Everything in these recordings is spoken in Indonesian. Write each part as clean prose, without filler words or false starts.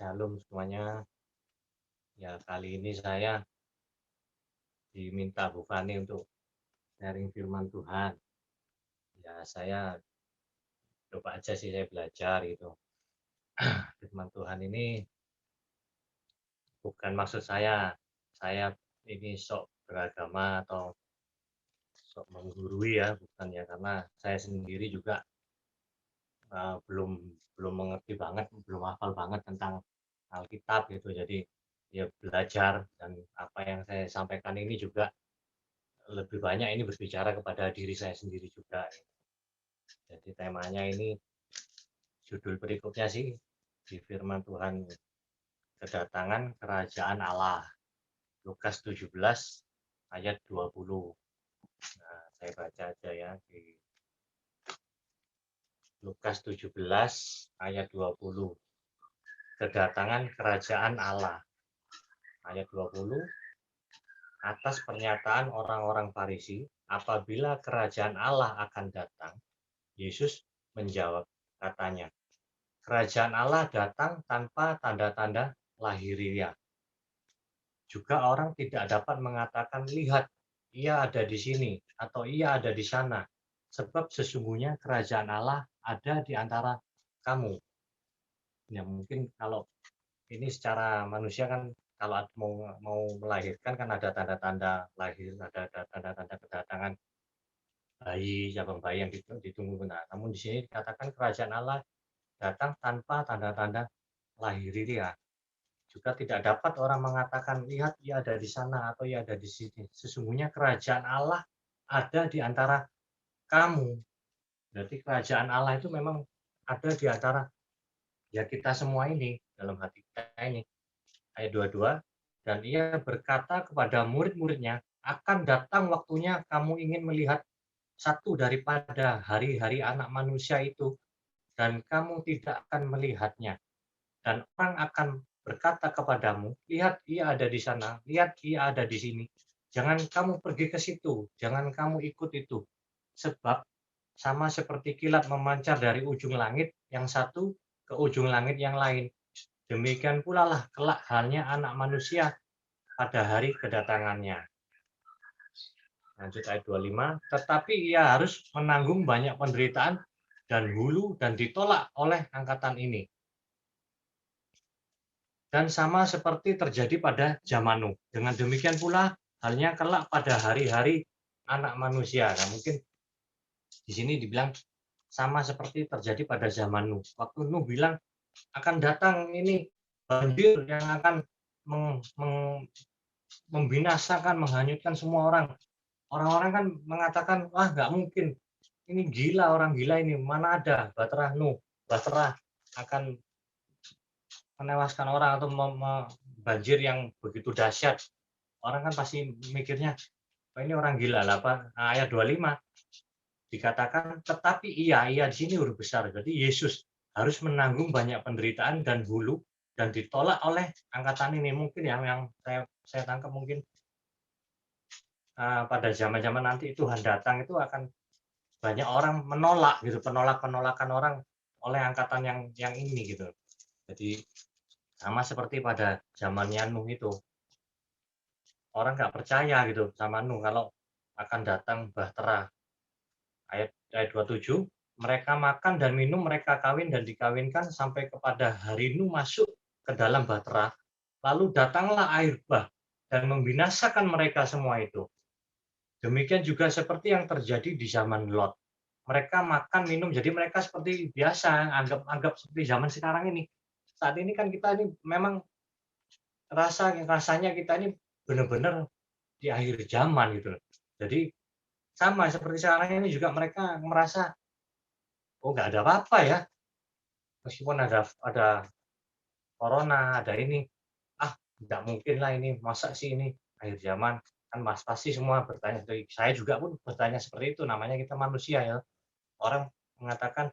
Shalom semuanya. Ya, kali ini saya diminta Bu Fani untuk sharing firman Tuhan. Ya, saya coba aja sih saya belajar gitu. Firman Tuhan ini bukan maksud saya ini sok beragama atau sok menggurui ya, bukan ya, karena saya sendiri juga belum belum mengerti banget, belum hafal banget tentang Alkitab gitu. Jadi ya belajar dan apa yang saya sampaikan ini juga lebih banyak ini berbicara kepada diri saya sendiri juga. Jadi temanya ini judul berikutnya sih di firman Tuhan kedatangan kerajaan Allah. Lukas 17 ayat 20. Nah, saya baca aja ya di Lukas 17 ayat 20. Kedatangan kerajaan Allah. Ayat 20. Atas pernyataan orang-orang Farisi, apabila kerajaan Allah akan datang, Yesus menjawab, katanya, kerajaan Allah datang tanpa tanda-tanda lahiriah. Juga orang tidak dapat mengatakan, lihat, ia ada di sini, atau ia ada di sana. Sebab sesungguhnya kerajaan Allah ada di antara kamu. Ya mungkin kalau ini secara manusia kan, kalau mau melahirkan kan ada tanda-tanda lahir, ada tanda-tanda kedatangan bayi, cabang bayi yang ditunggu. Nah, namun di sini dikatakan kerajaan Allah datang tanpa tanda-tanda lahiriah. Juga tidak dapat orang mengatakan, lihat ia ada di sana atau ia ada di sini. Sesungguhnya kerajaan Allah ada di antara kamu. Berarti kerajaan Allah itu memang ada di antara ya kita semua ini, dalam hati kita ini. Ayat 22, dan ia berkata kepada murid-muridnya, akan datang waktunya kamu ingin melihat satu daripada hari-hari anak manusia itu, dan kamu tidak akan melihatnya. Dan orang akan berkata kepadamu, lihat ia ada di sana, lihat ia ada di sini. Jangan kamu pergi ke situ, jangan kamu ikut itu. Sebab sama seperti kilat memancar dari ujung langit yang satu ke ujung langit yang lain. Demikian pula lah kelak halnya anak manusia pada hari kedatangannya. Lanjut ayat 25, tetapi ia harus menanggung banyak penderitaan dan hulu dan ditolak oleh angkatan ini. Dan sama seperti terjadi pada zaman Nuh. Dengan demikian pula halnya kelak pada hari-hari anak manusia. Nah, mungkin di sini dibilang sama seperti terjadi pada zaman Nuh. Waktu Nuh bilang akan datang ini banjir yang akan membinasakan, menghanyutkan semua orang. Orang-orang kan mengatakan, wah nggak mungkin, ini gila, orang gila ini, mana ada Baterah Nuh, Baterah akan menewaskan orang atau banjir yang begitu dahsyat. Orang kan pasti mikirnya, oh, ini orang gila lah, Pak. Nah, ayat 25 dikatakan, tetapi ia di sini huruf besar. Jadi Yesus harus menanggung banyak penderitaan dan hulu dan ditolak oleh angkatan ini. Mungkin yang saya tangkap mungkin pada zaman-zaman nanti Tuhan datang itu akan banyak orang menolak gitu, penolakan orang oleh angkatan yang ini gitu. Jadi sama seperti pada zamannya Nuh itu. Orang nggak percaya gitu sama Nuh kalau akan datang bahtera. Ayat 27, mereka makan dan minum, mereka kawin dan dikawinkan sampai kepada hari Nuh masuk ke dalam bahtera. Lalu datanglah air bah dan membinasakan mereka semua itu. Demikian juga seperti yang terjadi di zaman Lot. Mereka makan, minum, jadi mereka seperti biasa, anggap seperti zaman sekarang ini. Saat ini kan kita ini memang rasanya kita ini benar-benar di akhir zaman gitu loh. Jadi sama seperti sekarang ini juga mereka merasa, oh nggak ada apa-apa ya, meskipun ada corona, ada ini, ah nggak mungkin lah ini, masa sih ini akhir zaman, kan mas pasti semua bertanya, saya juga pun bertanya seperti itu, namanya kita manusia ya. Orang mengatakan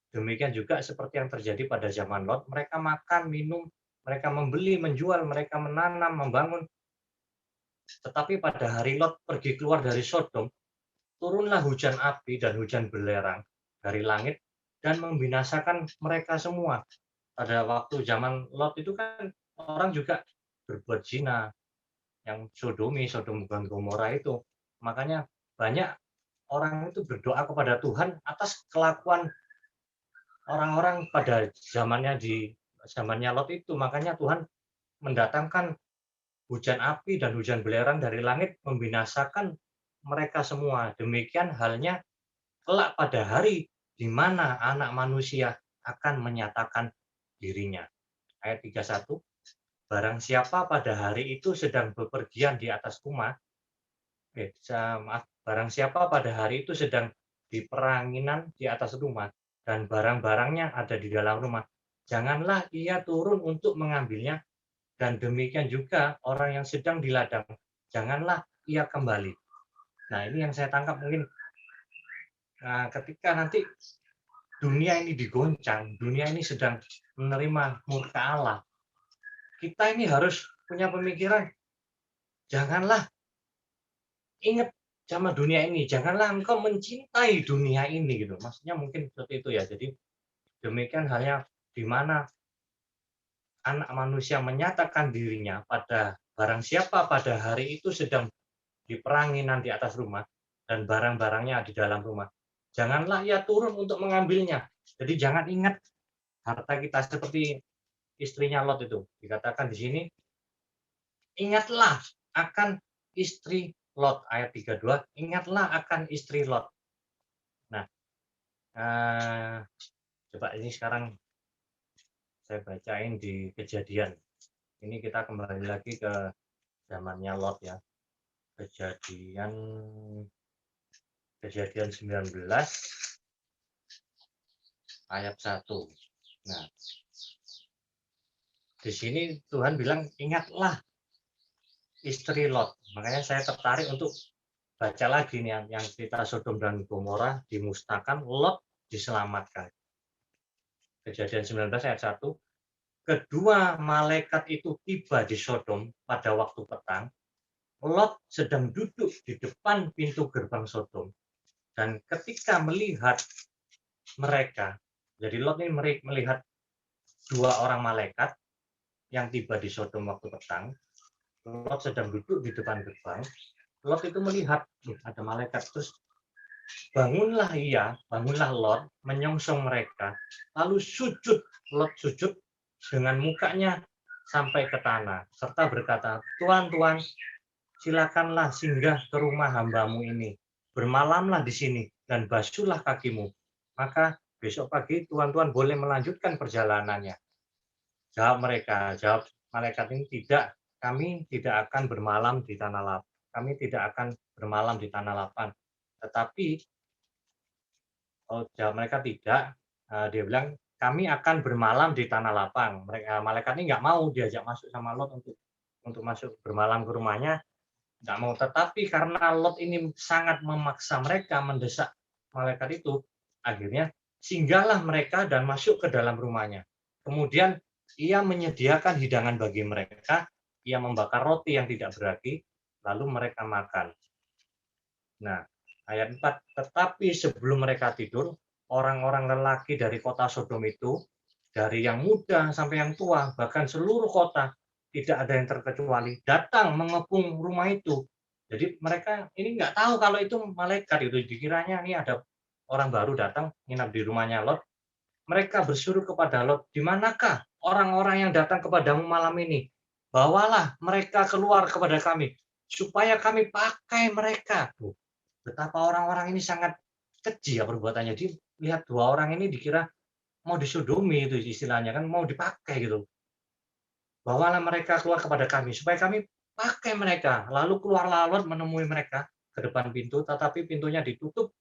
demikian juga seperti yang terjadi pada zaman Lot, mereka makan, minum, mereka membeli, menjual, mereka menanam, membangun. Tetapi pada hari Lot pergi keluar dari Sodom, turunlah hujan api dan hujan belerang dari langit dan membinasakan mereka semua. pada waktu zaman Lot itu kan orang juga berbuat zina, yang sodomi, Sodom dan Gomora itu. Makanya banyak orang itu berdoa kepada Tuhan atas kelakuan orang-orang pada zamannya Lot itu. Makanya Tuhan mendatangkan hujan api dan hujan belerang dari langit membinasakan mereka semua. Demikian halnya kelak pada hari di mana anak manusia akan menyatakan dirinya. Ayat 31, barang siapa pada hari itu sedang bepergian di atas rumah, maaf, barang siapa pada hari itu sedang di peranginan di atas rumah dan barang-barangnya ada di dalam rumah, janganlah ia turun untuk mengambilnya, dan demikian juga orang yang sedang di ladang, janganlah ia kembali. Nah, ini yang saya tangkap mungkin ketika nanti dunia ini digoncang, dunia ini sedang menerima murka Allah, kita ini harus punya pemikiran, janganlah ingat sama dunia ini, janganlah engkau mencintai dunia ini gitu. Maksudnya mungkin seperti itu ya. Jadi demikian halnya di mana anak manusia menyatakan dirinya pada barang siapa pada hari itu sedang di peranginan di atas rumah dan barang-barangnya di dalam rumah. Janganlah ia turun untuk mengambilnya. Jadi jangan ingat harta kita seperti istrinya Lot itu. Dikatakan di sini, ingatlah akan istri Lot, ayat 32, ingatlah akan istri Lot. Nah, coba ini sekarang saya bacain di Kejadian. Ini kita kembali lagi ke zamannya Lot ya. Kejadian 19 ayat 1. Nah, di sini Tuhan bilang ingatlah istri Lot. Makanya saya tertarik untuk baca lagi nih yang cerita Sodom dan Gomora dimusnahkan, Lot diselamatkan. Kejadian 19 ayat 1. Kedua malaikat itu tiba di Sodom pada waktu petang. Lot sedang duduk di depan pintu gerbang Sodom. Dan ketika melihat mereka, jadi Lot ini melihat dua orang malaikat yang tiba di Sodom waktu petang. Lot sedang duduk di depan gerbang. Lot itu melihat ada malaikat, terus bangunlah Lot menyongsong mereka, lalu sujud, Lot sujud dengan mukanya sampai ke tanah, serta berkata, Tuhan, Tuhan, silakanlah singgah ke rumah hambamu ini, bermalamlah di sini, dan basuhlah kakimu, maka besok pagi Tuhan boleh melanjutkan perjalanannya. Jawab malaikat ini, tidak, kami tidak akan bermalam di tanah lapang, kami tidak akan bermalam di tanah lapang, tetapi jawab mereka tidak. Dia bilang, kami akan bermalam di tanah lapang. Malaikat ini nggak mau diajak masuk sama Lot untuk masuk bermalam ke rumahnya, nggak mau. Tetapi karena Lot ini sangat memaksa mereka, mendesak malaikat itu, akhirnya singgahlah mereka dan masuk ke dalam rumahnya. Kemudian ia menyediakan hidangan bagi mereka, ia membakar roti yang tidak beragi, lalu mereka makan. Nah, ayat 4, tetapi sebelum mereka tidur, orang-orang lelaki dari kota Sodom itu, dari yang muda sampai yang tua, bahkan seluruh kota, tidak ada yang terkecuali, datang mengepung rumah itu. Jadi mereka ini nggak tahu kalau itu malaikat, itu dikiranya ini ada orang baru datang nginap di rumahnya Lot. Mereka bersuruh kepada Lot, di manakah orang-orang yang datang kepadamu malam ini? Bawalah mereka keluar kepada kami, supaya kami pakai mereka. Betapa orang-orang ini sangat keji ya perbuatannya. Dia lihat dua orang ini dikira mau disodomi itu istilahnya kan, mau dipakai gitu. Bawalah mereka keluar kepada kami supaya kami pakai mereka. Lalu keluarlah Lot menemui mereka ke depan pintu, tetapi pintunya ditutup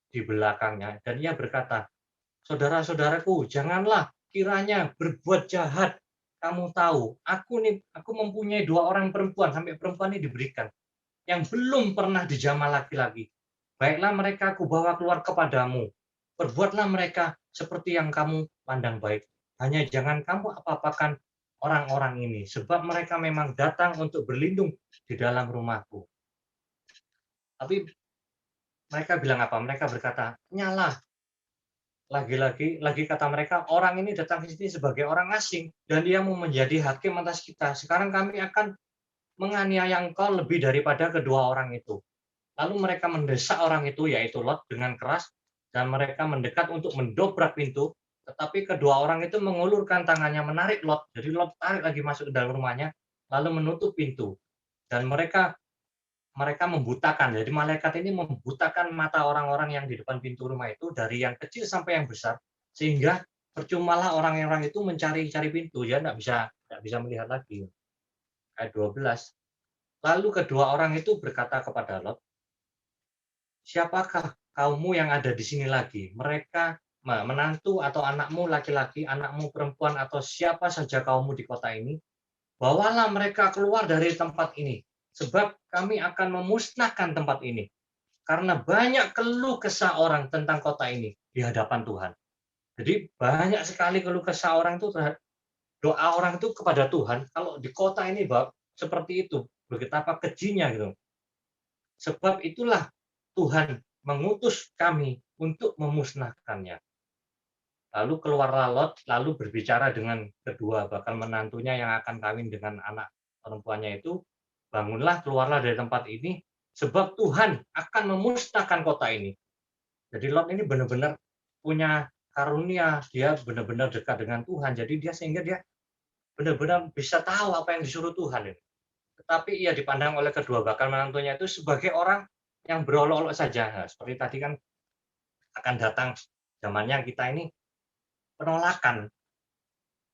di belakangnya. Dan ia berkata, saudara-saudaraku, janganlah kiranya berbuat jahat. Kamu tahu, aku mempunyai dua orang perempuan, sampai perempuan ini diberikan, yang belum pernah dijamah laki-laki. Baiklah mereka aku bawa keluar kepadamu. Perbuatlah mereka seperti yang kamu pandang baik. Hanya jangan kamu apa-apakan orang-orang ini, sebab mereka memang datang untuk berlindung di dalam rumahku. Tapi mereka bilang apa? Mereka berkata, nyalah, lagi kata mereka, orang ini datang ke sini sebagai orang asing dan dia mau menjadi hakim atas kita. Sekarang kami akan menganiaya engkau lebih daripada kedua orang itu. Lalu mereka mendesak orang itu, yaitu Lot, dengan keras, dan mereka mendekat untuk mendobrak pintu, tetapi kedua orang itu mengulurkan tangannya menarik Lot. Jadi Lot tarik lagi masuk ke dalam rumahnya, lalu menutup pintu. Dan mereka mereka membutakan. Jadi malaikat ini membutakan mata orang-orang yang di depan pintu rumah itu, dari yang kecil sampai yang besar, sehingga percumalah orang-orang itu mencari-cari pintu, ya nggak bisa melihat lagi. Ayat 12. Lalu kedua orang itu berkata kepada Lot, siapakah kaummu yang ada di sini lagi? Mereka menantu atau anakmu laki-laki, anakmu perempuan, atau siapa saja kaummu di kota ini, bawalah mereka keluar dari tempat ini, sebab kami akan memusnahkan tempat ini. Karena banyak keluh kesah orang tentang kota ini di hadapan Tuhan. Jadi banyak sekali keluh kesah orang itu, doa orang itu kepada Tuhan, kalau di kota ini seperti itu, betapa kejinya gitu. Sebab itulah Tuhan mengutus kami untuk memusnahkannya. Lalu keluarlah Lot, lalu berbicara dengan kedua bakal menantunya yang akan kawin dengan anak perempuannya itu, bangunlah, keluarlah dari tempat ini, sebab Tuhan akan memusnahkan kota ini. Jadi Lot ini benar-benar punya karunia, dia benar-benar dekat dengan Tuhan, jadi sehingga dia benar-benar bisa tahu apa yang disuruh Tuhan. Tetapi ia dipandang oleh kedua bakal menantunya itu sebagai orang yang berolok-olok saja. Nah, seperti tadi kan akan datang zamannya kita ini penolakan,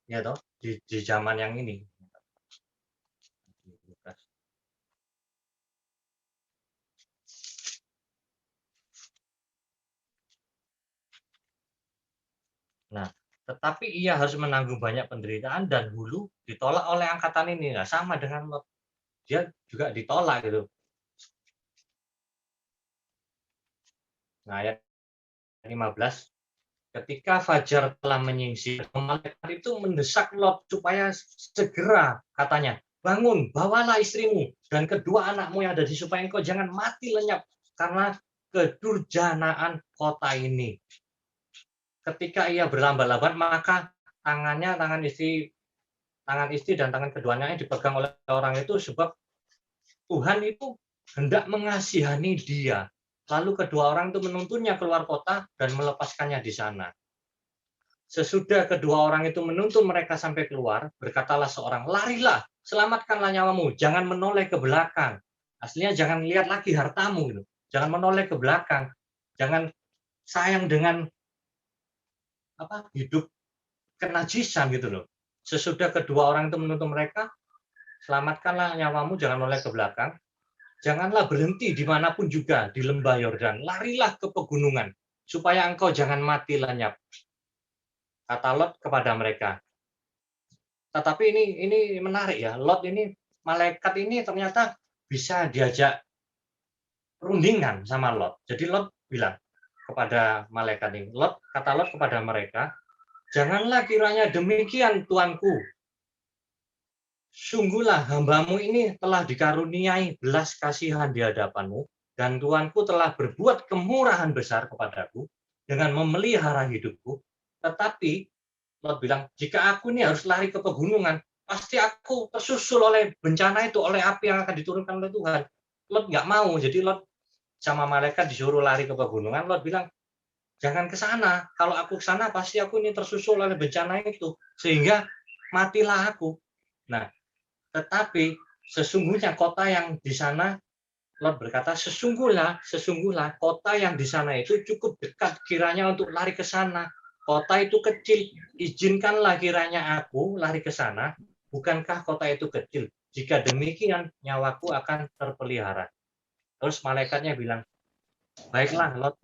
ya toh, di zaman yang ini. Nah, tetapi ia harus menanggung banyak penderitaan dan hulu ditolak oleh angkatan ini. Nah, sama dengan Lot. Dia juga ditolak gitu. Nah, ayat 15, ketika fajar telah menyingsing, malaikat itu mendesak Lot supaya segera, katanya, bangun, bawalah istrimu dan kedua anakmu yang ada di supaya engkau jangan mati lenyap karena kedurjanaan kota ini. Ketika ia berlambat-lambat, maka tangan istri dan tangan keduanya dipegang oleh orang itu, sebab Tuhan itu hendak mengasihani dia. Lalu kedua orang itu menuntunnya keluar kota dan melepaskannya di sana. Sesudah kedua orang itu menuntun mereka sampai keluar, berkatalah seorang, larilah, selamatkanlah nyawamu, jangan menoleh ke belakang. Aslinya jangan lihat lagi hartamu, gitu. Jangan menoleh ke belakang, jangan sayang dengan hidup kenajisan gitu loh. Sesudah kedua orang itu menuntun mereka, selamatkanlah nyawamu, jangan menoleh ke belakang. Janganlah berhenti dimanapun juga di lembah Yordan, larilah ke pegunungan, supaya engkau jangan mati lenyap. Kata Lot kepada mereka. Tetapi ini menarik ya, Lot ini, malaikat ini ternyata bisa diajak perundingan sama Lot. Jadi Lot bilang kepada malaikat ini, kata Lot kepada mereka, janganlah kiranya demikian Tuanku. Sungguhlah hambamu ini telah dikaruniai belas kasihan di hadapanmu, dan Tuanku telah berbuat kemurahan besar kepadaku dengan memelihara hidupku. Tetapi Lot bilang, jika aku ini harus lari ke pegunungan, pasti aku tersusul oleh bencana itu, oleh api yang akan diturunkan oleh Tuhan. Lot nggak mau, jadi Lot sama malaikat disuruh lari ke pegunungan. Lot bilang, jangan ke sana. Kalau aku ke sana, pasti aku ini tersusul oleh bencana itu, sehingga matilah aku. Nah, tetapi sesungguhnya kota yang di sana, Lot berkata, sesungguhnya kota yang di sana itu cukup dekat kiranya untuk lari ke sana. Kota itu kecil, izinkanlah kiranya aku lari ke sana. Bukankah kota itu kecil? Jika demikian, nyawaku akan terpelihara. Terus malaikatnya bilang, baiklah Lot,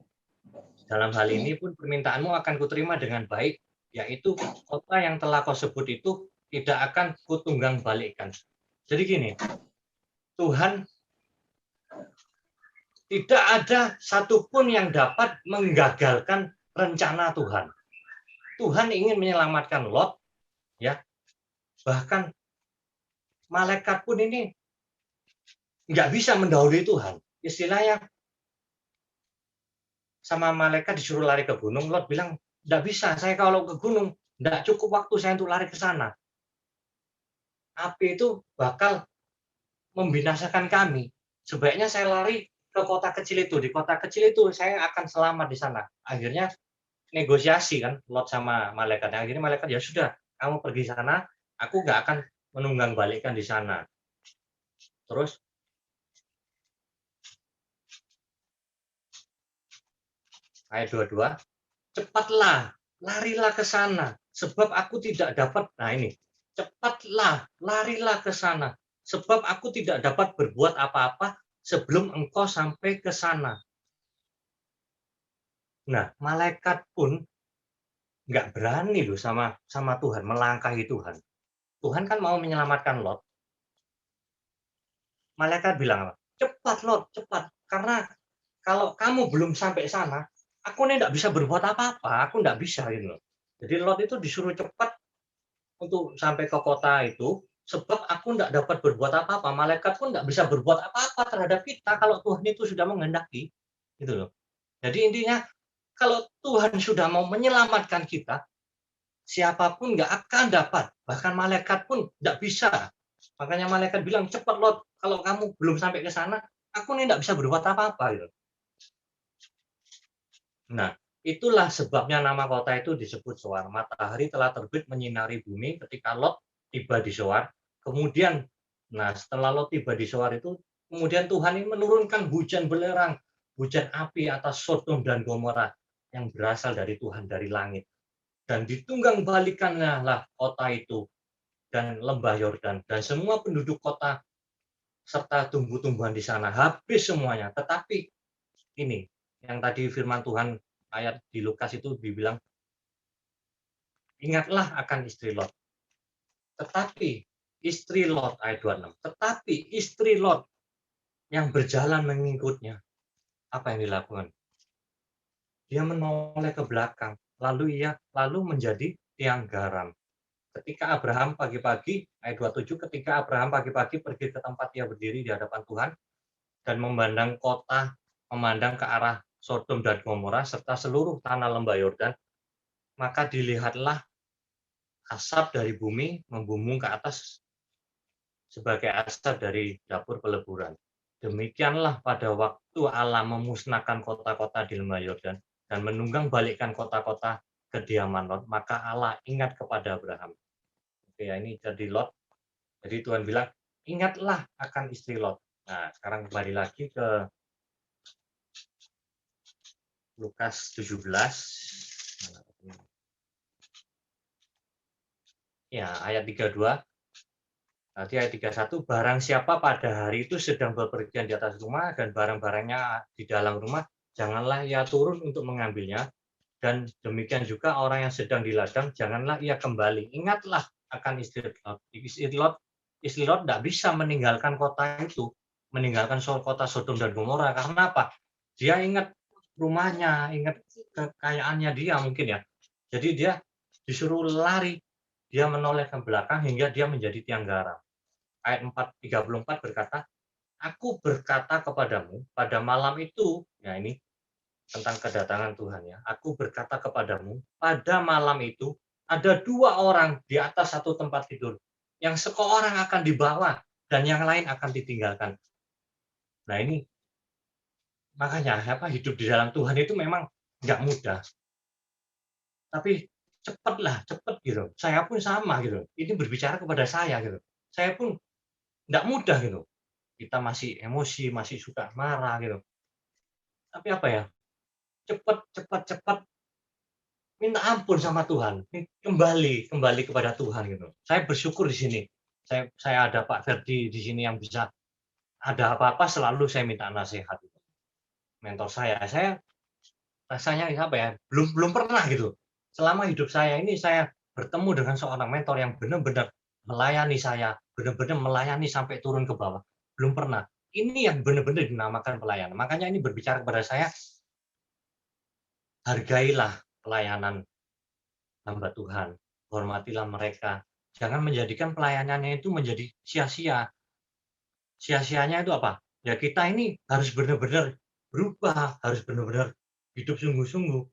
dalam hal ini pun permintaanmu akan kuterima dengan baik, yaitu kota yang telah kau sebut itu tidak akan kutunggang balikkan. Jadi gini, Tuhan tidak ada satupun yang dapat menggagalkan rencana Tuhan. Tuhan ingin menyelamatkan Lot, ya. Bahkan malaikat pun ini nggak bisa mendahului Tuhan. Istilahnya sama malaikat disuruh lari ke gunung, Lot bilang, Nggak bisa, saya kalau ke gunung, nggak cukup waktu saya untuk lari ke sana. Api itu bakal membinasakan kami. Sebaiknya saya lari ke kota kecil itu. Di kota kecil itu saya akan selamat di sana. Akhirnya negosiasi kan Lot sama malaikat. Akhirnya malaikat, ya sudah, kamu pergi sana, aku nggak akan menunggang balikkan di sana. Terus ayat 22, cepatlah, larilah ke sana, sebab aku tidak dapat, nah ini, cepatlah, larilah ke sana, sebab aku tidak dapat berbuat apa-apa sebelum engkau sampai ke sana. Nah, malaikat pun nggak berani loh sama Tuhan, melangkahi Tuhan. Tuhan kan mau menyelamatkan Lot. Malaikat bilang apa? Cepat Lot, cepat. Karena kalau kamu belum sampai sana, aku ini nggak bisa berbuat apa-apa, aku nggak bisa gitu loh. Jadi Lot itu disuruh cepat untuk sampai ke kota itu, sebab aku nggak dapat berbuat apa-apa. Malaikat pun nggak bisa berbuat apa-apa terhadap kita kalau Tuhan itu sudah menghendaki, gitu loh. Jadi intinya kalau Tuhan sudah mau menyelamatkan kita, siapapun nggak akan dapat, bahkan malaikat pun nggak bisa. Makanya malaikat bilang, cepat Lot, kalau kamu belum sampai ke sana, aku nih nggak bisa berbuat apa-apa. Gitu. Nah, itulah sebabnya nama kota itu disebut Soar. Matahari telah terbit menyinari bumi ketika Lot tiba di Soar. Kemudian, nah setelah Lot tiba di Soar itu, kemudian Tuhan ini menurunkan hujan belerang, hujan api atas Sodom dan Gomora yang berasal dari Tuhan dari langit. Dan ditunggang balikannya lah kota itu dan lembah Yordan dan semua penduduk kota serta tumbuh-tumbuhan di sana habis semuanya. Tetapi ini yang tadi firman Tuhan ayat di Lukas itu dibilang, ingatlah akan istri Lot. Tetapi istri Lot ayat 26. Tetapi istri Lot yang berjalan mengikutnya, apa yang dilakukan? Dia menoleh ke belakang, lalu menjadi tiang garam. Ketika Abraham pagi-pagi, ayat 27, ketika Abraham pagi-pagi pergi ke tempat dia berdiri di hadapan Tuhan dan memandang ke arah Sodom dan Gomora serta seluruh tanah lembah Yordan, maka dilihatlah asap dari bumi membumbung ke atas sebagai asap dari dapur peleburan. Demikianlah pada waktu Allah memusnahkan kota-kota di lembah Yordan dan menunggang balikkan kota-kota kediaman Lot, maka Allah ingat kepada Abraham. Oke, ya ini jadi Lot. Jadi Tuhan bilang, ingatlah akan istri Lot. Nah, sekarang kembali lagi ke Lukas 17. Ya, ayat 32. Nanti ayat 31, barang siapa pada hari itu sedang bepergian di atas rumah dan barang-barangnya di dalam rumah, janganlah ia turun untuk mengambilnya. Dan demikian juga orang yang sedang di ladang, janganlah ia kembali. Ingatlah akan istri Lot. Istri Lot tidak bisa meninggalkan kota itu, meninggalkan kota Sodom dan Gomora. Karena apa? Dia ingat rumahnya, ingat kekayaannya dia mungkin ya. Jadi dia disuruh lari, dia menoleh ke belakang hingga dia menjadi tiang garam. Ayat 34 berkata, aku berkata kepadamu pada malam itu, ya ini tentang kedatangan Tuhan ya. Aku berkata kepadamu, pada malam itu ada dua orang di atas satu tempat tidur, yang seorang akan dibawa dan yang lain akan ditinggalkan. Nah ini makanya apa hidup di dalam Tuhan itu memang nggak mudah, tapi cepatlah, cepet gitu. Saya pun sama gitu. Ini berbicara kepada saya gitu. Saya pun nggak mudah gitu. Kita masih emosi, masih suka marah gitu. Tapi apa ya? Cepat, cepat, cepat minta ampun sama Tuhan, kembali kepada Tuhan gitu. Saya bersyukur di sini. Saya ada Pak Ferdi di sini yang bisa ada apa-apa selalu saya minta nasihat. Mentor saya rasanya apa ya? Belum belum pernah gitu. Selama hidup saya ini saya bertemu dengan seorang mentor yang benar-benar melayani saya, benar-benar melayani sampai turun ke bawah. Belum pernah. Ini yang benar-benar dinamakan pelayanan. Makanya ini berbicara kepada saya, hargailah pelayanan hamba Tuhan, hormatilah mereka. Jangan menjadikan pelayanannya itu menjadi sia-sia. Sia-sianya itu apa? Ya kita ini harus benar-benar berubah, harus benar-benar hidup sungguh-sungguh.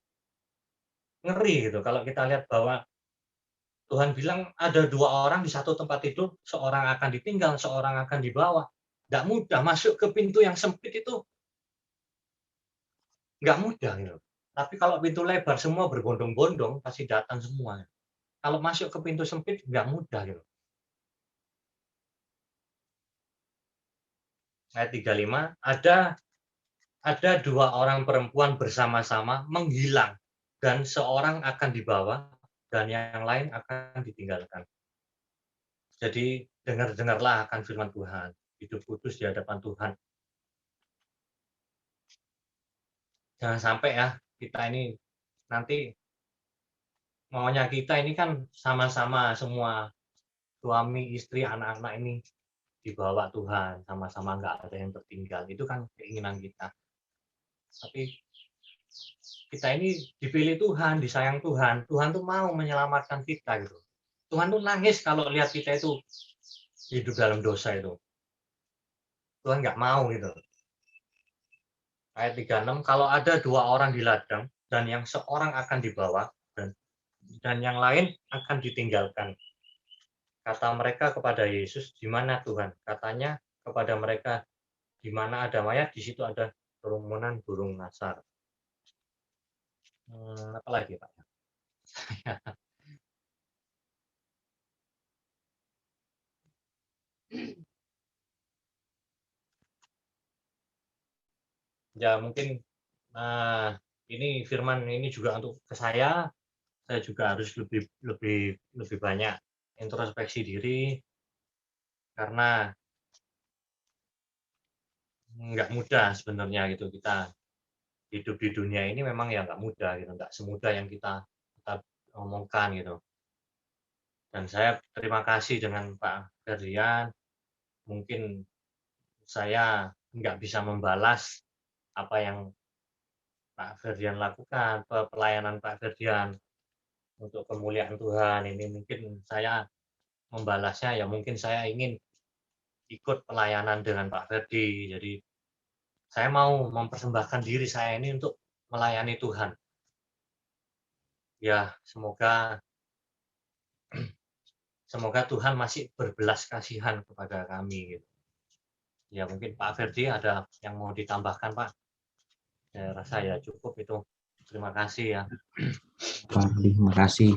ngeri gitu kalau kita lihat bahwa Tuhan bilang ada 2 orang di satu tempat tidur, seorang akan ditinggal, seorang akan dibawa. Nggak mudah masuk ke pintu yang sempit itu, nggak mudah gitu. Tapi kalau pintu lebar semua berbondong-bondong pasti datang semua. Kalau masuk ke pintu sempit nggak mudah gitu. Ayat 35, ada 2 orang perempuan bersama-sama menghilang dan seorang akan dibawa dan yang lain akan ditinggalkan. Jadi dengar-dengarlah akan firman Tuhan, hidup kudus di hadapan Tuhan. Jangan sampai ya kita ini nanti maunya kita ini kan sama-sama semua suami, istri, anak-anak ini dibawa Tuhan, sama-sama nggak ada yang tertinggal. Itu kan keinginan kita. Tapi kita ini dipilih Tuhan, disayang Tuhan. Tuhan tuh mau menyelamatkan kita gitu. Tuhan tuh nangis kalau lihat kita itu hidup dalam dosa itu. Tuhan nggak mau gitu. Ayat 36, kalau ada 2 orang di ladang dan yang seorang akan dibawa dan yang lain akan ditinggalkan. Kata mereka kepada Yesus, "Di mana Tuhan?" Katanya kepada mereka, "Di mana ada mayat, di situ ada kerumunan burung nasar." Apa lagi, Pak? Ya mungkin, ini firman ini juga untuk ke saya juga harus lebih lebih lebih banyak introspeksi diri, karena nggak mudah sebenarnya gitu kita hidup di dunia ini memang ya nggak mudah gitu, nggak semudah yang kita omongkan gitu. Dan saya terima kasih dengan Pak Ferdian, mungkin saya nggak bisa membalas apa yang Pak Ferdian lakukan, pelayanan Pak Ferdian untuk kemuliaan Tuhan. Ini mungkin saya membalasnya ya mungkin saya ingin ikut pelayanan dengan Pak Ferdi. Jadi saya mau mempersembahkan diri saya ini untuk melayani Tuhan. Ya, semoga Tuhan masih berbelas kasihan kepada kami gitu. Ya mungkin Pak Ferdi ada yang mau ditambahkan, Pak? Saya rasa ya cukup itu. Terima kasih ya. Pak, terima kasih.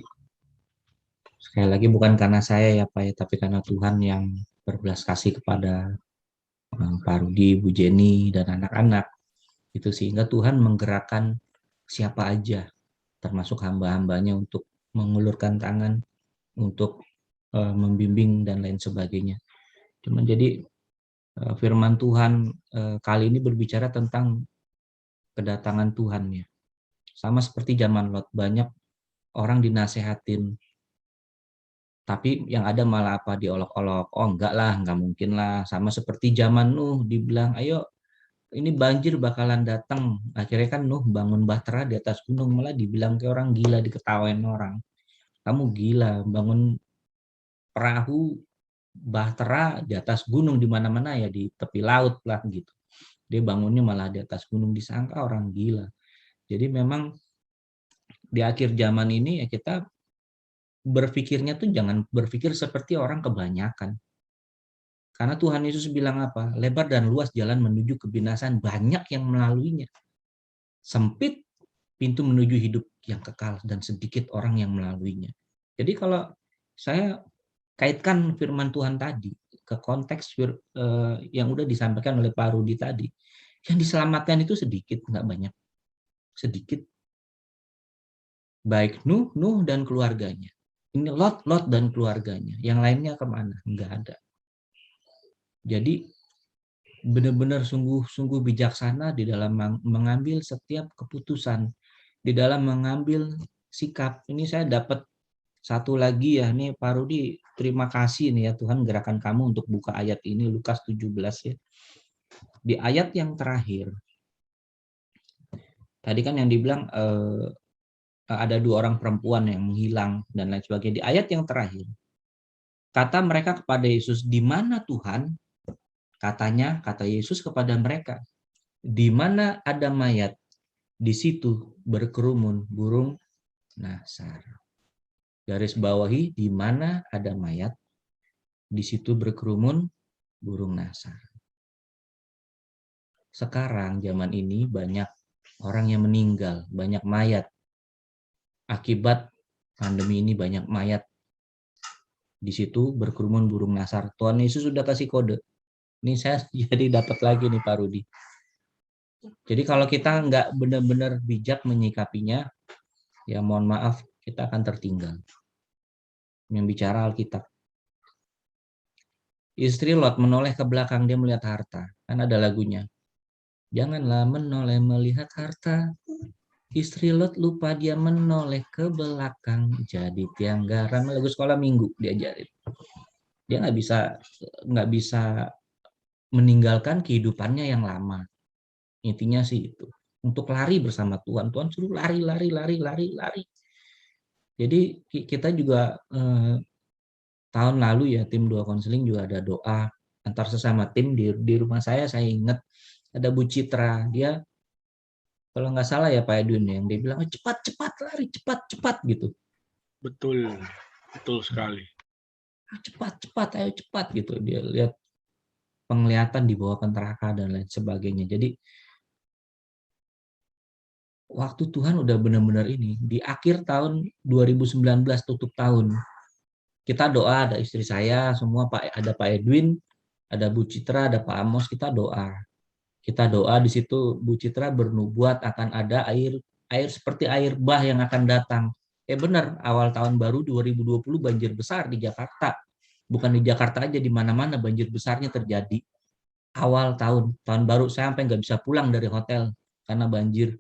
Sekali lagi bukan karena saya ya Pak ya, tapi karena Tuhan yang berbelas kasih kepada Pak Rudi, Bu Jenny, dan anak-anak. Itu sehingga Tuhan menggerakkan siapa aja, termasuk hamba-hambanya untuk mengulurkan tangan, untuk membimbing dan lain sebagainya. Cuman jadi firman Tuhan kali ini berbicara tentang kedatangan Tuhan ya. Sama seperti zaman Lot, banyak orang dinasehatin, tapi yang ada malah apa, diolok-olok. Oh enggak lah, enggak mungkin lah. Sama seperti zaman Nuh, dibilang ayo ini banjir bakalan datang. Akhirnya kan Nuh bangun bahtera di atas gunung, malah dibilang ke orang gila, diketawain orang. Kamu gila bangun perahu bahtera di atas gunung, di mana-mana ya, di tepi laut lah gitu. Dia bangunnya malah di atas gunung, disangka orang gila. Jadi memang di akhir zaman ini ya kita berpikirnya tuh jangan berpikir seperti orang kebanyakan. Karena Tuhan Yesus bilang apa? Lebar dan luas jalan menuju kebinasaan, banyak yang melaluinya. Sempit pintu menuju hidup yang kekal dan sedikit orang yang melaluinya. Jadi kalau saya kaitkan firman Tuhan tadi ke konteks yang udah disampaikan oleh Pak Rudi tadi, yang diselamatkan itu sedikit, nggak banyak. Sedikit. Baik Nuh dan keluarganya. Ini Lot dan keluarganya. Yang lainnya kemana? Nggak ada. Jadi benar-benar sungguh-sungguh bijaksana di dalam mengambil setiap keputusan, di dalam mengambil sikap. Ini saya dapat satu lagi ya, nih Pak Rudi, terima kasih nih ya Tuhan gerakan kamu untuk buka ayat ini, Lukas 17 ya. Di ayat yang terakhir, tadi kan yang dibilang ada 2 orang perempuan yang menghilang dan lain sebagainya. Di ayat yang terakhir, kata mereka kepada Yesus, di mana Tuhan? Kata Yesus kepada mereka, di mana ada mayat, di situ berkerumun burung Nasar. Garis bawahi, di mana ada mayat, di situ berkerumun burung nasar. Sekarang zaman ini banyak orang yang meninggal, banyak mayat. Akibat pandemi ini banyak mayat. Di situ berkerumun burung nasar. Tuhan Yesus sudah kasih kode. Ini saya jadi dapat lagi nih Pak Rudi. Jadi kalau kita nggak benar-benar bijak menyikapinya, ya mohon maaf, kita akan tertinggal. Yang bicara Alkitab. Istri Lot menoleh ke belakang, dia melihat harta. Kan ada lagunya. Janganlah menoleh melihat harta. Istri Lot lupa dia menoleh ke belakang. Jadi tiang garam, lagu sekolah minggu diajarin. Dia nggak bisa meninggalkan kehidupannya yang lama. Intinya sih itu. Untuk lari bersama Tuhan. Tuhan suruh lari. Jadi kita juga tahun lalu ya tim 2 konseling juga ada doa antar sesama tim di rumah saya ingat ada Bu Citra, dia kalau nggak salah ya Pak Edwin yang dia bilang cepat lari cepat gitu. Betul sekali. Cepat ayo cepat gitu, dia lihat penglihatan di bawah neraka dan lain sebagainya. Jadi waktu Tuhan udah benar-benar ini di akhir tahun 2019 tutup tahun. Kita doa, ada istri saya, semua ada Pak Edwin, ada Bu Citra, ada Pak Amos, kita doa. Kita doa di situ Bu Citra bernubuat akan ada air seperti air bah yang akan datang. Benar, awal tahun baru 2020 banjir besar di Jakarta. Bukan di Jakarta aja, di mana-mana banjir besarnya terjadi. Awal tahun baru saya sampai nggak bisa pulang dari hotel karena banjir.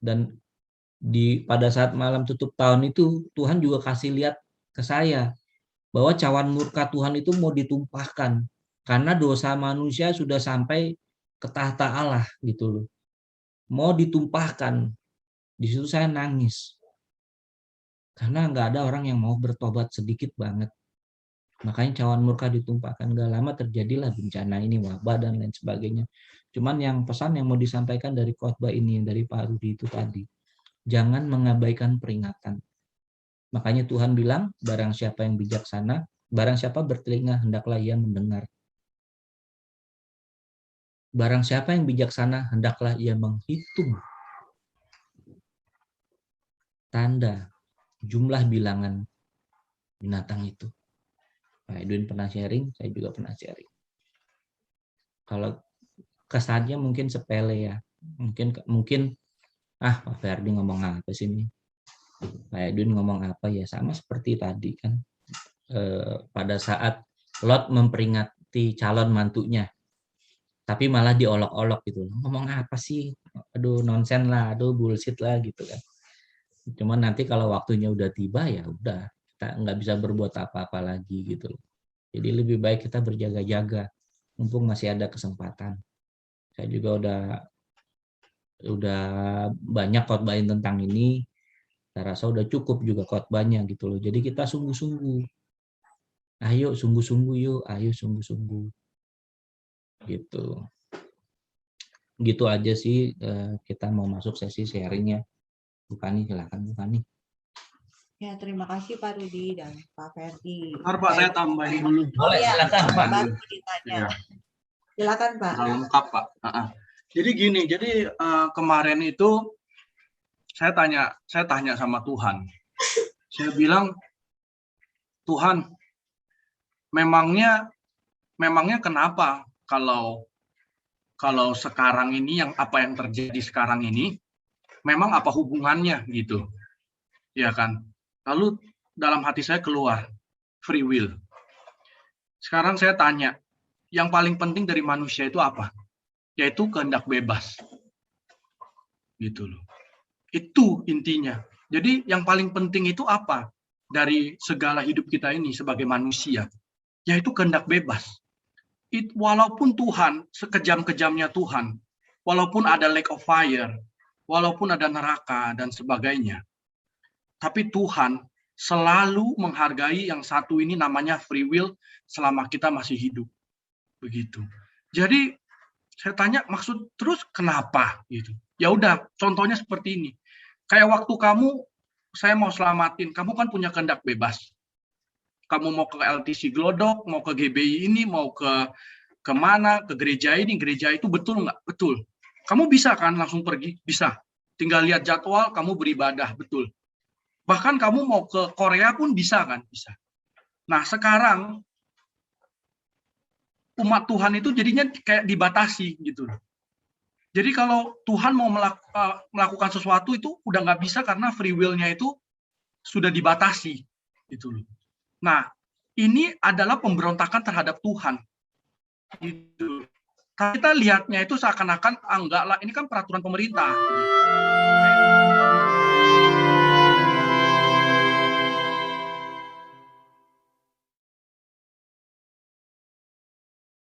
Dan pada saat malam tutup tahun itu Tuhan juga kasih lihat ke saya bahwa cawan murka Tuhan itu mau ditumpahkan karena dosa manusia sudah sampai ke tahta Allah gitu loh. Mau ditumpahkan. Di situ saya nangis. Karena nggak ada orang yang mau bertobat sedikit banget. Makanya cawan murka ditumpahkan. Gak lama terjadilah bencana ini, wabah dan lain sebagainya. Cuman yang pesan yang mau disampaikan dari khotbah ini, dari Pak Rudi itu tadi. Jangan mengabaikan peringatan. Makanya Tuhan bilang, barang siapa yang bijaksana, barang siapa bertelinga, hendaklah ia mendengar. Barang siapa yang bijaksana, hendaklah ia menghitung tanda, jumlah bilangan binatang itu. Pak Edwin pernah sharing, saya juga pernah sharing. Kalau kesannya mungkin sepele ya, mungkin Pak Ferdi ngomong apa sih ini? Pak Edwin ngomong apa ya, sama seperti tadi kan. Pada saat Lot memperingati calon mantunya, tapi malah diolok-olok gitu. Ngomong apa sih? Aduh nonsen lah, aduh bullshit lah gitu kan. Cuman nanti kalau waktunya udah tiba ya udah, kita nggak bisa berbuat apa-apa lagi gitu. Jadi lebih baik kita berjaga-jaga, mumpung masih ada kesempatan. Saya juga udah banyak khotbahin tentang ini. Saya rasa udah cukup juga khotbahnya gitu loh. Jadi kita sungguh-sungguh. Ayo sungguh-sungguh yuk, ayo sungguh-sungguh. Gitu. Gitu aja sih, kita mau masuk sesi sharingnya. Bukani, silakan Bukani. Ya, terima kasih Pak Rudi dan Pak Ferdi. Bentar Pak, saya tambahin dulu. Boleh, silakan Pak. Baru ditanya. Ya. Silakan Pak. Lengkap Pak. Jadi gini, kemarin itu saya tanya sama Tuhan. Saya bilang, Tuhan, memangnya kenapa kalau sekarang ini apa yang terjadi sekarang ini memang apa hubungannya gitu. Ya kan? Lalu dalam hati saya keluar free will. Sekarang saya tanya, yang paling penting dari manusia itu apa? Yaitu kehendak bebas. Gitu loh. Itu intinya. Jadi yang paling penting itu apa dari segala hidup kita ini sebagai manusia? Yaitu kehendak bebas. Walaupun Tuhan, sekejam-kejamnya Tuhan, walaupun ada lake of fire, walaupun ada neraka dan sebagainya, tapi Tuhan selalu menghargai yang satu ini namanya free will selama kita masih hidup. Begitu. Jadi saya tanya maksud terus kenapa gitu. Ya udah, contohnya seperti ini. Kayak waktu kamu saya mau selamatin, kamu kan punya kehendak bebas. Kamu mau ke LTC Glodok, mau ke GBI ini, mau ke kemana, ke gereja ini, gereja itu, betul nggak? Betul. Kamu bisa kan langsung pergi? Bisa. Tinggal lihat jadwal, kamu beribadah, betul. Bahkan kamu mau ke Korea pun bisa kan? Bisa. Nah sekarang, umat Tuhan itu jadinya kayak dibatasi gitu loh. Jadi kalau Tuhan mau melakukan sesuatu itu udah nggak bisa karena free will-nya itu sudah dibatasi gitu loh. Nah, ini adalah pemberontakan terhadap Tuhan. Gitu. Kita lihatnya itu seakan-akan enggak lah, ini kan peraturan pemerintah.